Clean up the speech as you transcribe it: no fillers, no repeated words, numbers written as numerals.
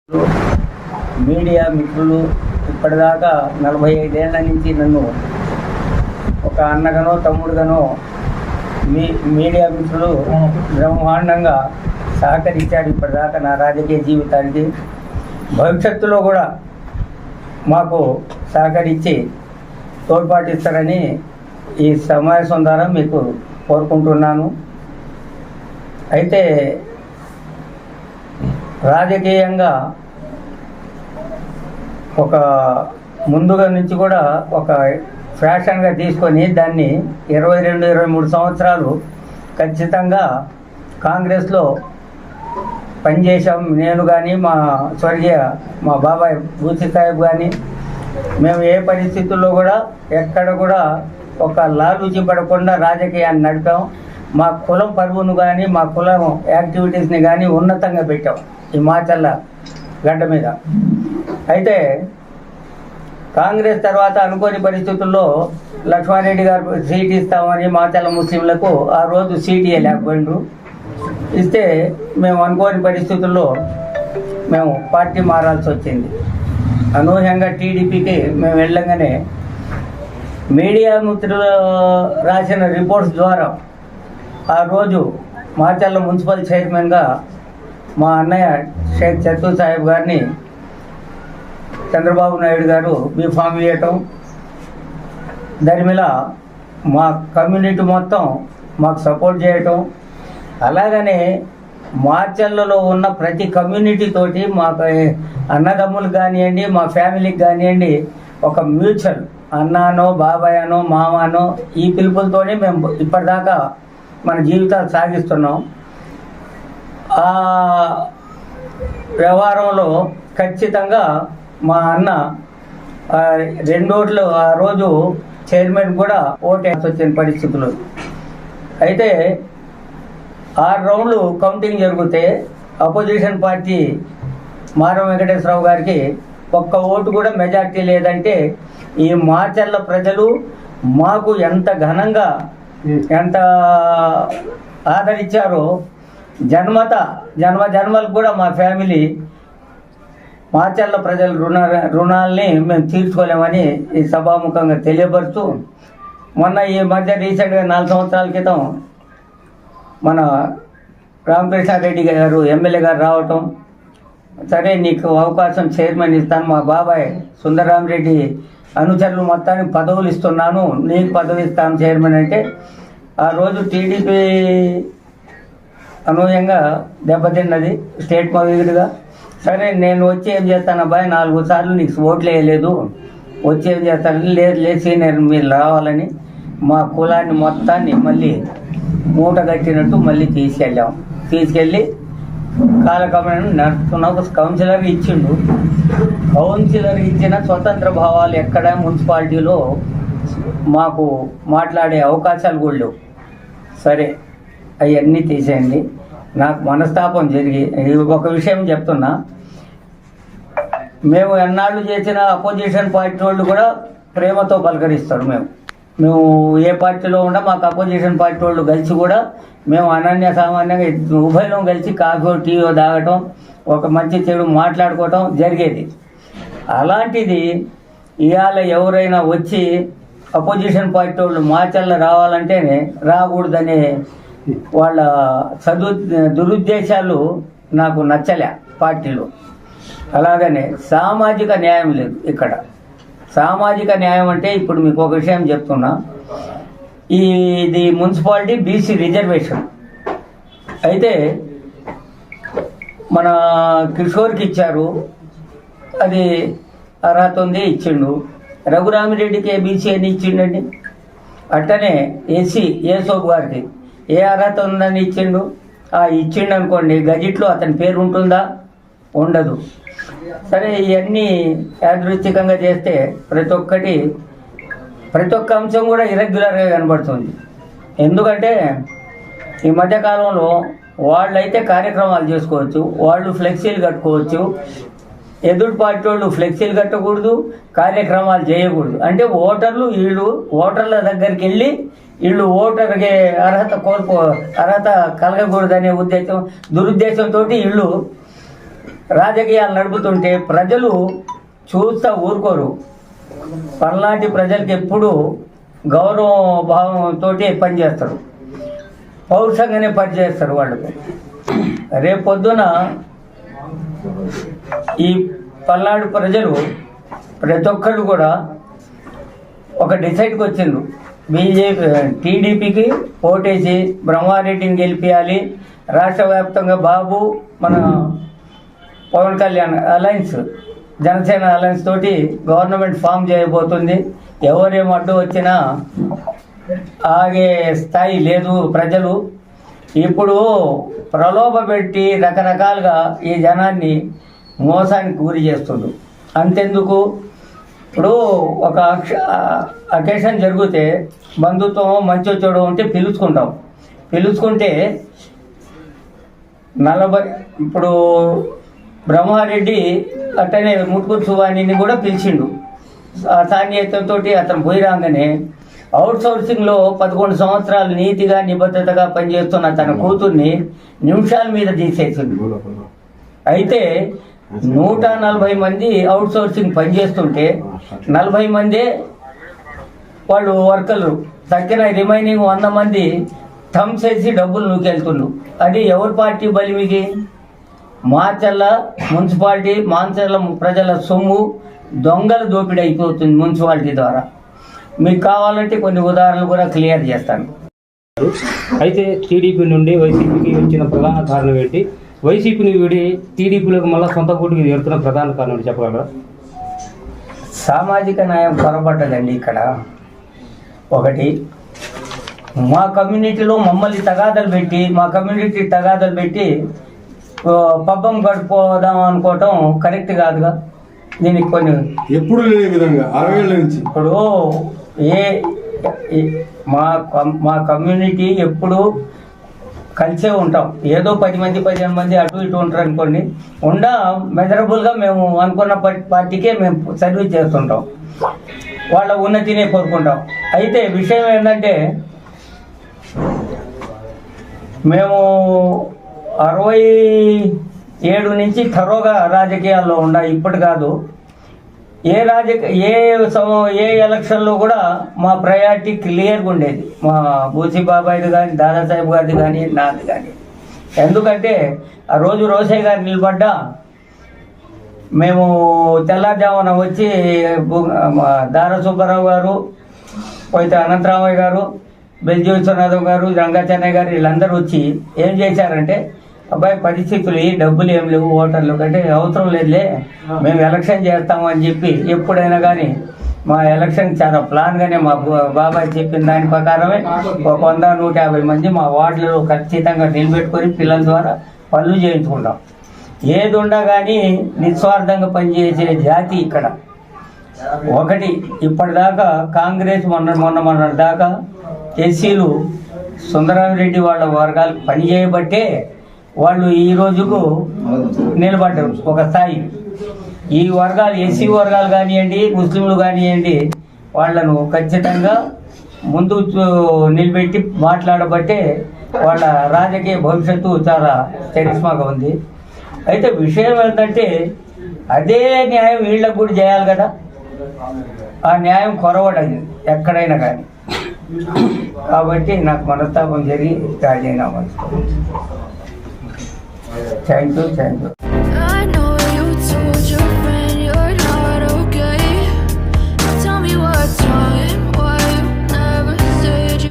Media మిత్రులు ఇప్పటిదాకా 45 ఏళ్ల నుంచి నన్ను ఒక అన్నగానో తమ్ముడుగానో మీడియా మిత్రులు బ్రహ్మాండంగా సహకరించారు. ఇప్పటిదాకా నా రాజకీయ జీవితానికి భవిష్యత్తులో కూడా మాకు సహకరించి తోడ్పాటిస్తారని ఈ సమావేశం ద్వారా మీకు కోరుకుంటున్నాను. అయితే రాజకీయంగా ఒక ముందుగా నుంచి కూడా ఒక ఫ్యాషన్గా తీసుకొని దాన్ని 22-23 సంవత్సరాలు ఖచ్చితంగా కాంగ్రెస్లో పనిచేసాం. నేను కానీ మా బాబాయ్ బూచి సాహెబ్ కానీ మేము ఏ పరిస్థితుల్లో కూడా ఎక్కడ కూడా ఒక లాలూచి పడకుండా రాజకీయాన్ని నడిపాం. మా కులం పరువును కానీ మా కులం యాక్టివిటీస్ని కానీ ఉన్నతంగా పెట్టాం ఈ మాచల్ల గడ్డ మీద. అయితే కాంగ్రెస్ తర్వాత అనుకోని పరిస్థితుల్లో లక్ష్మారెడ్డి గారు సీట్ ఇస్తామని మాచల్ల ముస్లింలకు ఆ రోజు సీట్ ఇవ్వలేకపోయిండ్రు. ఇస్తే మేము అనుకోని పరిస్థితుల్లో మేము పార్టీ మారాల్సి వచ్చింది. అనూహ్యంగా టీడీపీకి మేము వెళ్ళగానే మీడియా మిత్రులు రాసిన రిపోర్ట్స్ ద్వారా ఆ రోజు మాచల్ల మున్సిపల్ చైర్మన్గా మా అన్నయ్య షేక్ చత్తూ సాహెబ్ గారిని చంద్రబాబు నాయుడు గారు బీఫామ్ ఇవ్వటం, దాని మీద మా కమ్యూనిటీ మొత్తం మాకు సపోర్ట్ చేయటం, అలాగనే మాచల్లలో ఉన్న ప్రతి కమ్యూనిటీ తోటి మాకు అన్నదమ్ములు కానివ్వండి, మా ఫ్యామిలీకి కానివ్వండి, ఒక మ్యూచువల్ అన్నానో బాబాయనో మామానో ఈ పిలుపులతోనే మేము ఇప్పటిదాకా మన జీవితాలు సాగిస్తున్నాం. ఆ వ్యవహారంలో ఖచ్చితంగా మా అన్న 2 ఓట్లు ఆ రోజు చైర్మన్ కూడా ఓటేసి వచ్చిన పరిస్థితులు. అయితే 6 రౌండ్లు కౌంటింగ్ జరిగితే అపోజిషన్ పార్టీ మారం వెంకటేశ్వరరావు గారికి ఒక్క ఓటు కూడా మెజార్టీ లేదంటే ఈ మాచర్ల ప్రజలు మాకు ఎంత ఘనంగా ఎంత ఆదరించారో జన్మలకు కూడా మా ఫ్యామిలీ మాచర్ల ప్రజల రుణాలని మేము తీర్చుకోలేమని ఈ సభాముఖంగా తెలియపరుస్తూ, మొన్న ఈ మధ్య రీసెంట్గా 4 సంవత్సరాల క్రితం మన రామకృష్ణారెడ్డి గారు ఎమ్మెల్యే గారు రావటం, సరే నీకు అవకాశం చైర్మన్ ఇస్తాను, మా బాబాయ్ సుందరరామరెడ్డి అనుచరులు మొత్తానికి పదవులు ఇస్తున్నాను, నీకు పదవి ఇస్తాను చైర్మన్ అంటే, ఆ రోజు టీడీపీ అనూహ్యంగా దెబ్బతిన్నది స్టేట్ మొదలుగా. సరే నేను వచ్చి ఏం చేస్తాను అబ్బాయి, 4 సార్లు నీకు ఓట్లు వేయలేదు, వచ్చి ఏం చేస్తాను, లేదు సీనియర్ మీరు రావాలని మా కులాన్ని మొత్తాన్ని మళ్ళీ మూట కట్టినట్టు మళ్ళీ తీసుకెళ్ళి కాలక్రమేణా నడుపుతున్న ఒక కౌన్సిలర్ ఇచ్చిండు. కౌన్సిలర్ ఇచ్చిన స్వతంత్ర భావాలు ఎక్కడ మున్సిపాలిటీలో మాకు మాట్లాడే అవకాశాలు కూడా లేవు. సరే అవన్నీ తీసేయండి. నాకు మనస్తాపం జరిగి ఒక విషయం చెప్తున్నా, మేము ఎన్నాళ్ళు చేసిన అపోజిషన్ పార్టీ వాళ్ళు కూడా ప్రేమతో పలకరిస్తారు. మేము ఏ పార్టీలో ఉన్నా మాకు అపోజిషన్ పార్టీ వాళ్ళు కలిసి కూడా మేము అనన్య సామాన్యంగా ఉభయలో కలిసి కాఫీ టీవో తాగటం, ఒక మంచి చెడు మాట్లాడుకోవటం జరిగేది. అలాంటిది ఇవాళ ఎవరైనా వచ్చి అపోజిషన్ పార్టీ వాళ్ళు మాచల్ల రావాలంటేనే రాకూడదనే వాళ్ళ దురుద్దేశాలు నాకు నచ్చలే పార్టీలో. అలాగనే సామాజిక న్యాయం లేదు ఇక్కడ. సామాజిక న్యాయం అంటే ఇప్పుడు మీకు ఒక విషయం చెప్తున్నా, ఇది మున్సిపాలిటీ బీసీ రిజర్వేషన్ అయితే మన కిషోర్కి ఇచ్చారు, అది అర్హత ఉంది ఇచ్చిండు. రఘురామిరెడ్డికి బీసీ అని ఇచ్చిండండి. అట్టనే ఏసోబు గారికి ఏ అర్హత ఉందని ఇచ్చిండు, ఇచ్చిండు అనుకోండి, గజెట్లో అతని పేరు ఉంటుందా? ఉండదు. సరే ఇవన్నీ యాదృచ్ఛికంగా చేస్తే ప్రతి ఒక్క అంశం కూడా ఇరెగ్యులర్గా కనబడుతుంది. ఎందుకంటే ఈ మధ్యకాలంలో వాళ్ళైతే కార్యక్రమాలు చేసుకోవచ్చు, వాళ్ళు ఫ్లెక్సీలు కట్టుకోవచ్చు, ఎదుటి పార్టీ వాళ్ళు ఫ్లెక్సీలు కట్టకూడదు, కార్యక్రమాలు చేయకూడదు. అంటే ఓటర్ల దగ్గరికి వెళ్ళి వీళ్ళు ఓటర్కి అర్హత కలగకూడదనే దురుద్దేశంతో వీళ్ళు రాజకీయాలు నడుపుతుంటే ప్రజలు చూస్తా ఊరుకోరు. పల్నాటి ప్రజలకు ఎప్పుడు గౌరవ భావంతో పనిచేస్తారు, పౌరుషంగానే పనిచేస్తారు. వాళ్ళకు రేపొద్దున ఈ పల్నాడు ప్రజలు ప్రతి ఒక్కళ్ళు కూడా ఒక డిసైడ్కి వచ్చిండ్రు. టీడీపీకి ఓటేసి బ్రహ్మారెడ్డిని గెలిపించాలి, రాష్ట్ర వ్యాప్తంగా బాబు మన పవన్ కళ్యాణ్ అలయన్స్, జనసేన అలయన్స్ తోటి గవర్నమెంట్ ఫామ్ చేయబోతుంది. ఎవరేం అడ్డు వచ్చినా ఆగే స్థాయి లేదు. ప్రజలు ఇప్పుడు ప్రలోభ పెట్టి రకరకాలుగా ఈ జనాన్ని మోసానికి గురి చేస్తుండ్రు. అంతెందుకు, ఇప్పుడు ఒక అకేషన్ జరిగితే బంధుత్వం మంచి చెడు ఉంటే పిలుచుకుంటే 40 ఇప్పుడు బ్రహ్మారెడ్డి అట్టనే ముట్కూరు సువాణిని కూడా పిలిచిండు. సాన్నిహితంతో అతను పోయి రాగానే అవుట్ సోర్సింగ్లో 11 సంవత్సరాలు నీతిగా నిబద్ధతగా పనిచేస్తున్న తన కూతుర్ని నిమిషాల మీద తీసేసింది. అయితే 140 మంది అవుట్ సోర్సింగ్ పనిచేస్తుంటే 40 మందే వాళ్ళు వర్కర్లు, తగ్గిన రిమైనింగ్ 100 మంది థమ్స్ వేసి డబ్బులు నూకెళ్తుండ్రు. అది ఎవరి పార్టీ బలిమికి? మాచర్ల మున్సిపాలిటీ, మాచర్ల ప్రజల సొమ్ము దొంగల దోపిడీ అయిపోతుంది మున్సిపాలిటీ ద్వారా. మీకు కావాలంటే కొన్ని ఉదాహరణలు కూడా క్లియర్ చేస్తాను. అయితే టీడీపీ నుండి వైసీపీకి వచ్చిన ప్రధాన కారణం ఏంటి? వైసీపీని వీడి టీడీపీలోకి మళ్ళీ సొంత కూటికి చేరుతున్న ప్రధాన కారణం చెప్పగలరా? సామాజిక న్యాయం పొరపడ్డదండి ఇక్కడ. ఒకటి, మా కమ్యూనిటీలో మమ్మల్ని తగాదలు పెట్టి పబ్బం గడిపోదాం అనుకోవటం కరెక్ట్ కాదుగా. దీనికి కొన్ని ఎప్పుడు లేని విధంగా 60 ఏళ్ళ నుంచి ఇప్పుడు మా కమ్యూనిటీ ఎప్పుడు కలిసే ఉంటాం. ఏదో 10 మంది 15 మంది అటు ఇటు ఉంటారు అనుకోండి, మెజరబుల్గా మేము అనుకున్న పార్టీకే మేము సర్వీస్ చేస్తుంటాం, వాళ్ళ ఉన్నతినే కోరుకుంటాం. అయితే విషయం ఏంటంటే మేము 67 నుంచి థరోగా రాజకీయాల్లో ఇప్పుడు కాదు. ఏ ఎలక్షన్లో కూడా మా ప్రయారిటీ క్లియర్గా ఉండేది. మా బూసి బాబాయ్ది కానీ, దాదాసాహెబ్ గారిది కానీ, నాది కానీ. ఎందుకంటే ఆ రోజు రోసయ్య గారు నిలబడ్డా మేము తెల్లారుజామున వచ్చి దారా సుబ్బారావు గారు, పోయితే అనంతరామయ్య గారు, బెల్జీ విశ్వనాథం గారు, రంగాచన్నయ్య గారు వీళ్ళందరూ వచ్చి ఏం చేశారంటే, అబ్బాయి పరిస్థితులు డబ్బులు ఏం లేవు, ఓటర్లు కంటే అవసరం లేదులే, మేము ఎలక్షన్ చేస్తామని చెప్పి ఎప్పుడైనా కానీ మా ఎలక్షన్ చాలా ప్లాన్గానే మా బాబాయ్ చెప్పిన దాని ప్రకారమే ఒక 100-150 మంది మా వార్డులలో ఖచ్చితంగా నిలబెట్టుకొని పిల్లల ద్వారా పనులు చేయించుకుంటాం. ఏది ఉండా కానీ నిస్వార్థంగా పనిచేసే జాతి ఇక్కడ. ఒకటి, ఇప్పటిదాకా కాంగ్రెస్ మొన్న దాకా ఎస్సీలు సుందరామిరెడ్డి వాళ్ళ వర్గాలు పనిచేయబట్టే వాళ్ళు ఈ రోజుకు నిలబడ్డారు ఒక స్థాయి. ఈ వర్గాలు, ఎస్సీ వర్గాలు కానివ్వండి, ముస్లింలు కానివ్వండి, వాళ్ళను ఖచ్చితంగా ముందు నిలబెట్టి మాట్లాడబట్టే వాళ్ళ రాజకీయ భవిష్యత్తు చాలా చరిష్మాగా ఉంది. అయితే విషయం ఏంటంటే అదే న్యాయం వీళ్ళకు కూడా చేయాలి కదా. ఆ న్యాయం కొరవడది ఎక్కడైనా కానీ. కాబట్టి నాకు మనస్తాపం జరిగి రాజీనామా. Thank you.